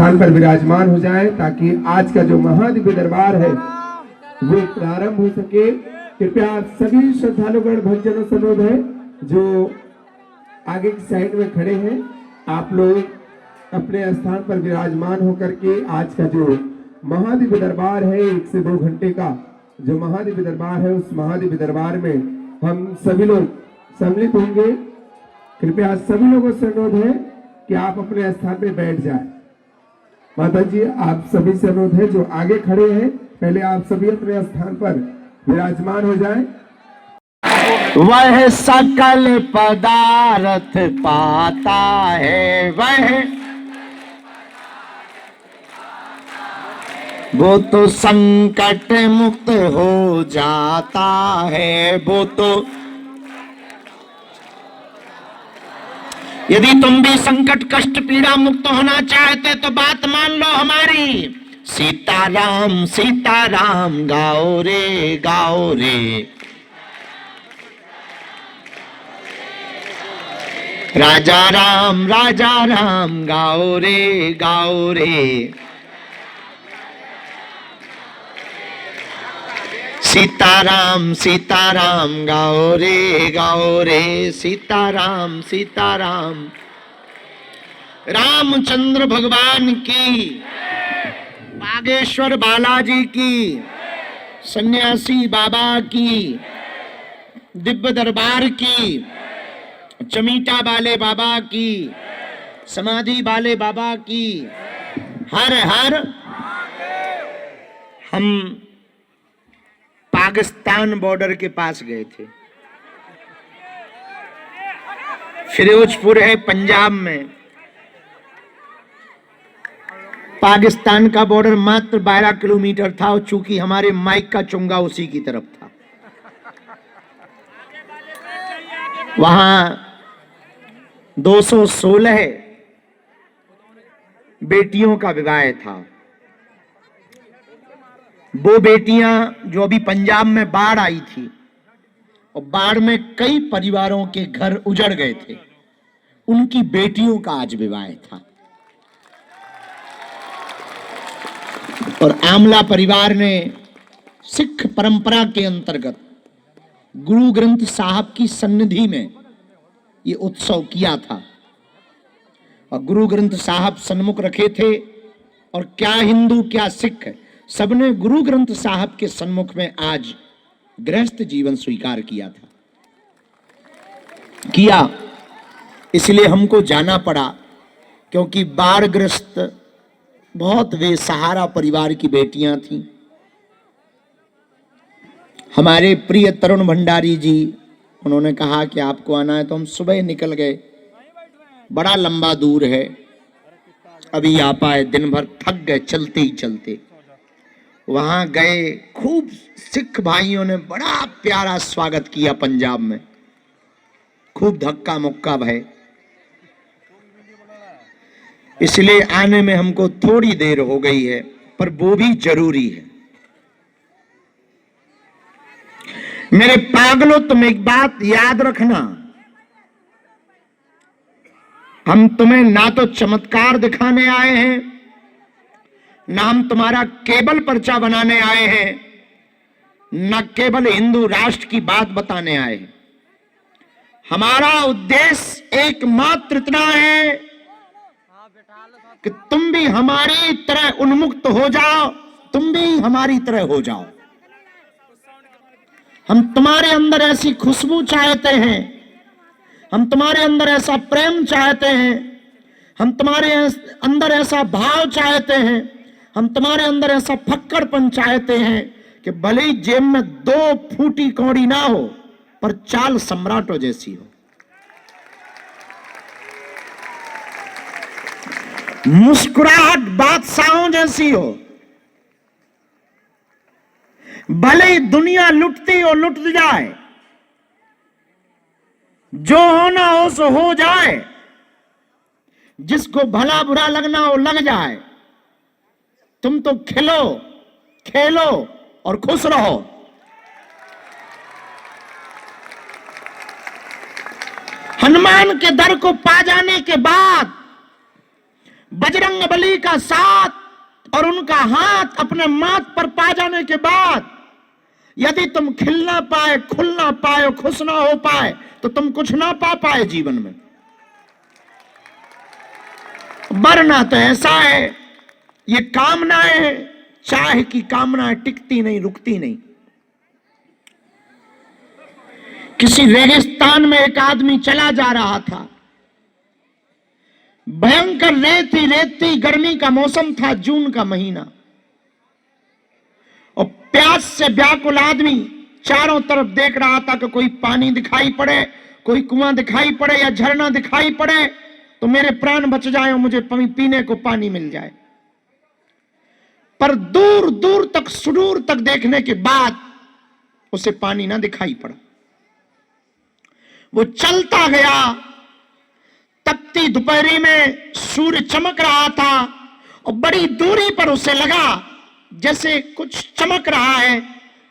स्थान पर विराजमान हो जाए ताकि आज का जो महादिव्य दरबार है वो प्रारंभ हो सके। कृपया आप सभी श्रद्धालुगण भक्तजनों से अनुरोध है जो आगे की साइड में खड़े हैं, आप लोग अपने स्थान पर विराजमान होकर के आज का जो महादिव्य दरबार है 1 से 2 घंटे का जो महादिव्य दरबार है उस महादिव्य दरबार में हम सभी लोग सम्मिलित होंगे। कृपया सभी लोगों से अनुरोध है कि आप अपने स्थान पे बैठ जाएं। माता जी आप सभी से अनुरोध है जो आगे खड़े हैं पहले आप सभी अपने स्थान पर विराजमान हो जाएं। वह सकल पदार्थ पाता है, वो तो संकट मुक्त हो जाता है। वो तो यदि तुम भी संकट कष्ट पीड़ा मुक्त होना चाहते तो बात मान लो हमारी। सीताराम सीताराम गाओ रे गाओ रे, राजा राम गाओ रे गाओ रे। सीताराम सीताराम गाओ रे सीताराम सीताराम। रामचंद्र भगवान की, बागेश्वर बालाजी की, सन्यासी बाबा की, दिव्य दरबार की, चमीटा वाले बाबा की, समाधि वाले बाबा की, हर हर। हम पाकिस्तान बॉर्डर के पास गए थे, फिरोजपुर है पंजाब में। पाकिस्तान का बॉर्डर मात्र 12 किलोमीटर था और चूंकि हमारे माइक का चुंगा उसी की तरफ था, वहां 216 बेटियों का विवाह था। वो बेटियां जो अभी पंजाब में बाढ़ आई थी और बाढ़ में कई परिवारों के घर उजड़ गए थे, उनकी बेटियों का आज विवाह था। और आमला परिवार ने सिख परंपरा के अंतर्गत गुरु ग्रंथ साहब की सन्निधि में ये उत्सव किया था। और गुरु ग्रंथ साहब सन्मुख रखे थे और क्या हिंदू क्या सिख सबने गुरु ग्रंथ साहब के सन्मुख में आज गृहस्थ जीवन स्वीकार किया था। इसलिए हमको जाना पड़ा क्योंकि बाढ़ग्रस्त बहुत बेसहारा परिवार की बेटियां थीं। हमारे प्रिय तरुण भंडारी जी, उन्होंने कहा कि आपको आना है तो हम सुबह निकल गए। बड़ा लंबा दूर है, अभी आ पाए, दिन भर थक गए चलते ही चलते। वहां गए, खूब सिख भाइयों ने बड़ा प्यारा स्वागत किया पंजाब में, खूब धक्का मुक्का भय। इसलिए आने में हमको थोड़ी देर हो गई है, पर वो भी जरूरी है। मेरे पागलों, तुम एक बात याद रखना, हम तुम्हें ना तो चमत्कार दिखाने आए हैं, ना हम तुम्हारा केवल पर्चा बनाने आए हैं, न केवल हिंदू राष्ट्र की बात बताने आए हैं। हमारा उद्देश्य एकमात्र इतना है कि तुम भी हमारी तरह उन्मुक्त हो जाओ, तुम भी हमारी तरह हो जाओ। हम तुम्हारे अंदर ऐसी खुशबू चाहते हैं, हम तुम्हारे अंदर ऐसा प्रेम चाहते हैं, हम तुम्हारे अंदर ऐसा भाव चाहते हैं, हम तुम्हारे अंदर ऐसा फक्कड़पन चाहते हैं कि भले ही जेब में 2 फूटी कौड़ी ना हो पर चाल सम्राटों जैसी हो, मुस्कुराहट बादशाहों जैसी हो। भले ही दुनिया लुटती हो लुट जाए, जो होना हो सो हो जाए, जिसको भला बुरा लगना हो लग जाए, तुम तो खिलो खेलो और खुश रहो। हनुमान के दर को पा जाने के बाद बजरंग बली का साथ और उनका हाथ अपने माथ पर पा जाने के बाद यदि तुम खिल ना पाए, खुल ना पाए, खुश ना हो पाए, तो तुम कुछ ना पा पाए जीवन में। मरना तो ऐसा है, ये कामनाएं, चाह की कामनाएं टिकती नहीं, रुकती नहीं। किसी रेगिस्तान में एक आदमी चला जा रहा था, भयंकर रेती रेती गर्मी का मौसम था, जून का महीना, और प्यास से व्याकुल आदमी चारों तरफ देख रहा था कि कोई पानी दिखाई पड़े, कोई कुआं दिखाई पड़े या झरना दिखाई पड़े तो मेरे प्राण बच जाए और मुझे पीने को पानी मिल जाए। पर दूर दूर तक, सुदूर तक देखने के बाद उसे पानी ना दिखाई पड़ा। वो चलता गया, तपती दोपहरी में सूर्य चमक रहा था और बड़ी दूरी पर उसे लगा जैसे कुछ चमक रहा है,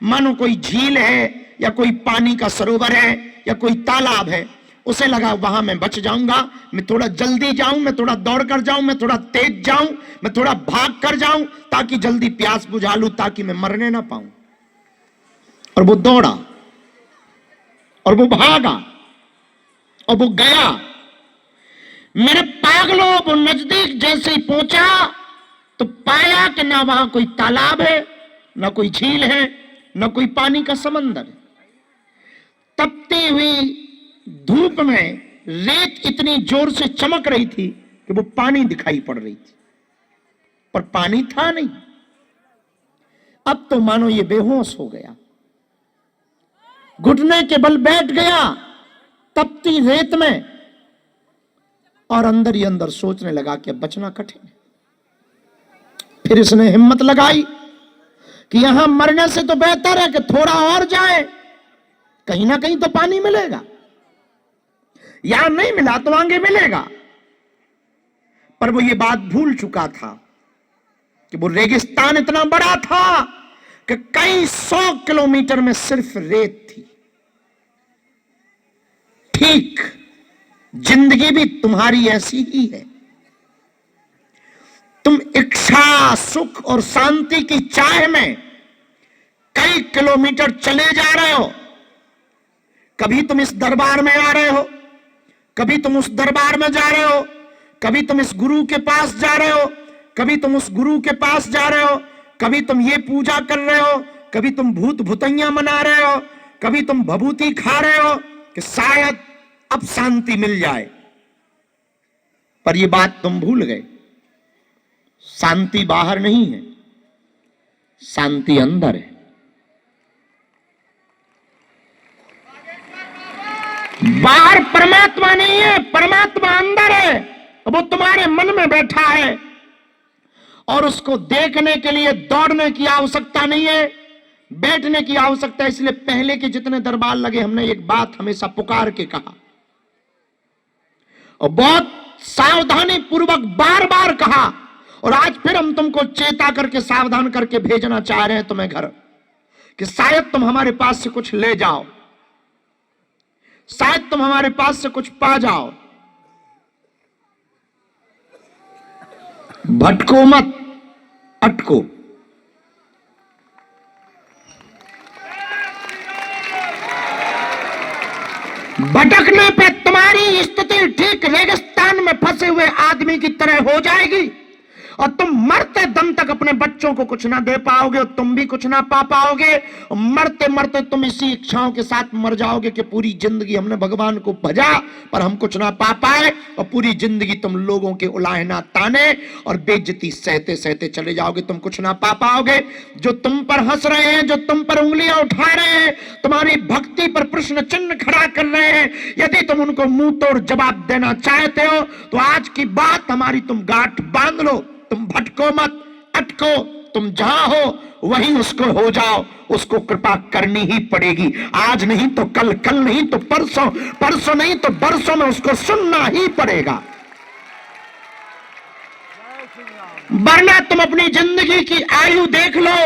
मानो कोई झील है या कोई पानी का सरोवर है या कोई तालाब है। उसे लगा वहां मैं बच जाऊंगा, मैं थोड़ा जल्दी जाऊं, मैं थोड़ा दौड़ कर जाऊं, मैं थोड़ा तेज जाऊं, मैं थोड़ा भाग कर जाऊं ताकि जल्दी प्यास बुझा लूं, ताकि मैं मरने ना पाऊं। और वो दौड़ा और वो भागा और वो गया। मेरे पागलों, वो नजदीक जैसे ही पहुंचा तो पाया कि ना वहां कोई तालाब है, ना कोई झील है, ना कोई पानी का समंदर है। तपती हुई धूप में रेत इतनी जोर से चमक रही थी कि वो पानी दिखाई पड़ रही थी, पर पानी था नहीं। अब तो मानो ये बेहोश हो गया, घुटने के बल बैठ गया तपती रेत में, और अंदर ही अंदर सोचने लगा कि अब बचना कठिन है। फिर इसने हिम्मत लगाई कि यहां मरने से तो बेहतर है कि थोड़ा और जाए, कहीं ना कहीं तो पानी मिलेगा, यहां नहीं मिला तो आगे मिलेगा। पर वो ये बात भूल चुका था कि वो रेगिस्तान इतना बड़ा था कि कई 100 किलोमीटर में सिर्फ रेत थी। ठीक जिंदगी भी तुम्हारी ऐसी ही है। तुम इच्छा, सुख और शांति की चाह में कई किलोमीटर चले जा रहे हो। कभी तुम इस दरबार में आ रहे हो, कभी तुम उस दरबार में जा रहे हो, कभी तुम इस गुरु के पास जा रहे हो, कभी तुम उस गुरु के पास जा रहे हो, कभी तुम ये पूजा कर रहे हो, कभी तुम भूत भुतैया मना रहे हो, कभी तुम भभूति खा रहे हो कि शायद अब शांति मिल जाए। पर ये बात तुम भूल गए, शांति बाहर नहीं है, शांति अंदर है। बाहर परमात्मा नहीं है, परमात्मा अंदर है, वो तुम्हारे मन में बैठा है और उसको देखने के लिए दौड़ने की आवश्यकता नहीं है, बैठने की आवश्यकता है। इसलिए पहले के जितने दरबार लगे हमने एक बात हमेशा पुकार के कहा और बहुत सावधानी पूर्वक बार बार कहा, और आज फिर हम तुमको चेता करके सावधान करके भेजना चाह रहे हैं तुम्हें घर, कि शायद तुम हमारे पास से कुछ ले जाओ, शायद तुम हमारे पास से कुछ पा जाओ। भटको मत, अटको। भटकने पे तुम्हारी स्थिति ठीक रेगिस्तान में फंसे हुए आदमी की तरह हो जाएगी और तुम मरते दम तक अपने बच्चों को कुछ ना दे पाओगे और तुम भी कुछ ना पा पाओगे। मरते मरते तुम इसी इच्छाओं के साथ मर जाओगे कि पूरी जिंदगी हमने भगवान को भजा पर हम कुछ ना पा पाए, और पूरी जिंदगी तुम लोगों के उलाहना ताने और बेइज्जती सहते सहते चले जाओगे, तुम कुछ ना पा पाओगे। जो तुम पर हंस रहे हैं, जो तुम पर उंगलियां उठा रहे हैं, तुम्हारी भक्ति पर प्रश्न चिन्ह खड़ा कर रहे हैं, यदि तुम उनको मुंह तोड़ जवाब देना चाहते हो तो आज की बात हमारी तुम गांठ बांध लो। तुम भटको मत, अटको, तुम जहां हो वहीं उसको हो जाओ। उसको कृपा करनी ही पड़ेगी, आज नहीं तो कल, कल नहीं तो परसों, परसों नहीं तो बरसों में उसको सुनना ही पड़ेगा। वरना तुम अपनी जिंदगी की आयु देख लो,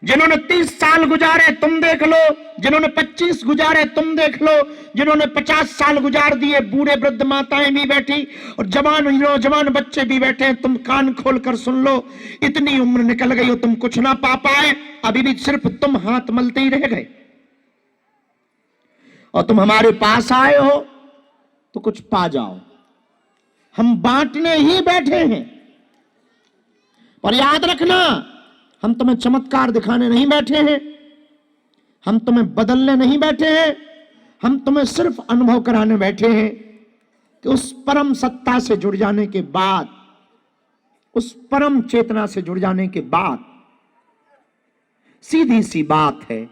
जिन्होंने 30 साल गुजारे तुम देख लो, जिन्होंने 25 गुजारे तुम देख लो, जिन्होंने 50 साल गुजार दिए, बूढ़े वृद्ध माताएं भी बैठी और जवान नौजवान बच्चे भी बैठे हैं। तुम कान खोलकर सुन लो, इतनी उम्र निकल गई हो तुम कुछ ना पा पाए, अभी भी सिर्फ तुम हाथ मलते ही रह गए। और तुम हमारे पास आए हो तो कुछ पा जाओ। हम बांटने ही बैठे हैं। और याद रखना, हम तुम्हें चमत्कार दिखाने नहीं बैठे हैं, हम तुम्हें बदलने नहीं बैठे हैं, हम तुम्हें सिर्फ अनुभव कराने बैठे हैं कि उस परम सत्ता से जुड़ जाने के बाद, उस परम चेतना से जुड़ जाने के बाद, सीधी सी बात है,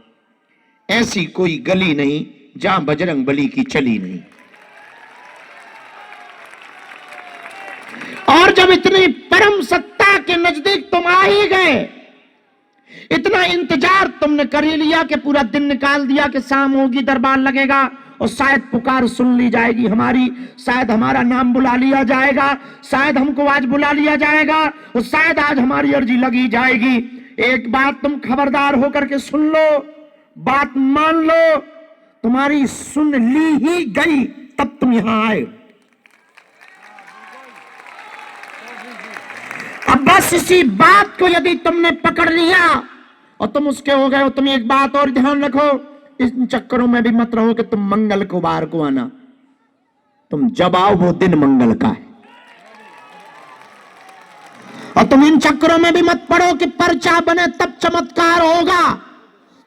ऐसी कोई गली नहीं जहां बजरंग बली की चली नहीं। और जब इतनी परम सत्ता के नजदीक तुम आ ही गए, इतना इंतजार तुमने कर ही लिया कि पूरा दिन निकाल दिया कि शाम होगी दरबार लगेगा और शायद पुकार सुन ली जाएगी हमारी, शायद हमारा नाम बुला लिया जाएगा, शायद हमको आज बुला लिया जाएगा और शायद आज हमारी अर्जी लगी जाएगी। एक बात तुम खबरदार होकर के सुन लो, बात मान लो, तुम्हारी सुन ली ही गई तब तुम यहां आए। अब बस इसी बात को यदि तुमने पकड़ लिया और तुम उसके हो गए हो, तुम एक बात और ध्यान रखो, इन चक्करों में भी मत रहो कि तुम मंगल को बार को आना। तुम जब आओ वो दिन मंगल का है। और तुम इन चक्करों में भी मत पड़ो कि पर्चा बने तब चमत्कार होगा।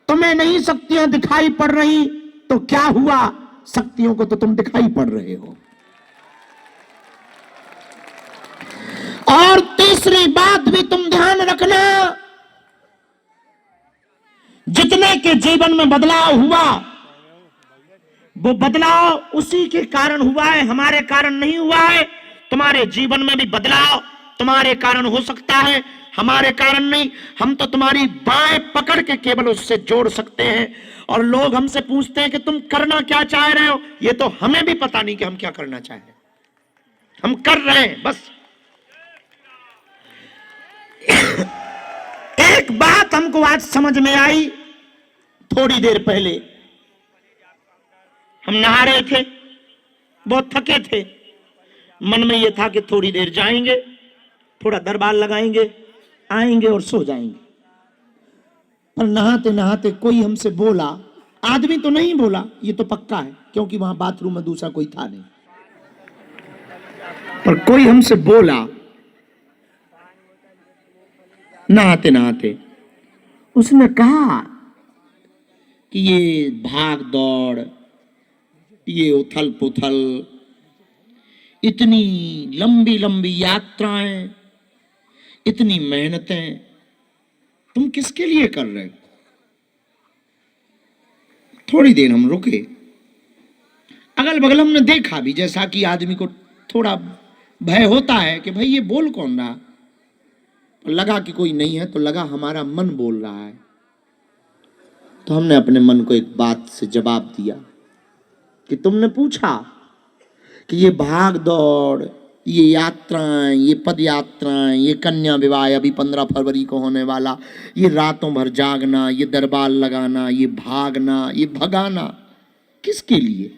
तुम्हें नहीं शक्तियां दिखाई पड़ रही तो क्या हुआ, शक्तियों को तो तुम दिखाई पड़ रहे हो। और तीसरी बात भी तुम ध्यान रखना, जितने के जीवन में बदलाव हुआ वो बदलाव उसी के कारण हुआ है, हमारे कारण नहीं हुआ है। तुम्हारे जीवन में भी बदलाव तुम्हारे कारण हो सकता है, हमारे कारण नहीं। हम तो तुम्हारी बाएं पकड़ के केवल उससे जोड़ सकते हैं। और लोग हमसे पूछते हैं कि तुम करना क्या चाह रहे हो, ये तो हमें भी पता नहीं कि हम क्या करना चाह रहे हैं, हम कर रहे हैं बस। एक बात हमको आज समझ में आई, थोड़ी देर पहले हम नहा रहे थे, बहुत थके थे, मन में यह था कि थोड़ी देर जाएंगे, थोड़ा दरबार लगाएंगे, आएंगे और सो जाएंगे। पर नहाते नहाते कोई हमसे बोला, आदमी तो नहीं बोला, ये तो पक्का है क्योंकि वहां बाथरूम में दूसरा कोई था नहीं, पर कोई हमसे बोला नहाते नहाते, उसने कहा कि ये भाग दौड़, ये उथल पुथल, इतनी लंबी लंबी यात्राएं, इतनी मेहनतें तुम किसके लिए कर रहे हो? थोड़ी देर हम रुके, अगल बगल हमने देखा भी, जैसा कि आदमी को थोड़ा भय होता है कि भाई ये बोल कौन रहा, लगा कि कोई नहीं है, तो लगा हमारा मन बोल रहा है। तो हमने अपने मन को एक बात से जवाब दिया कि तुमने पूछा कि ये भाग दौड़, ये यात्राएं, ये पद यात्राएं, ये कन्या विवाह अभी 15 फरवरी को होने वाला, ये रातों भर जागना, ये दरबार लगाना, ये भागना, ये भगाना, किसके लिए?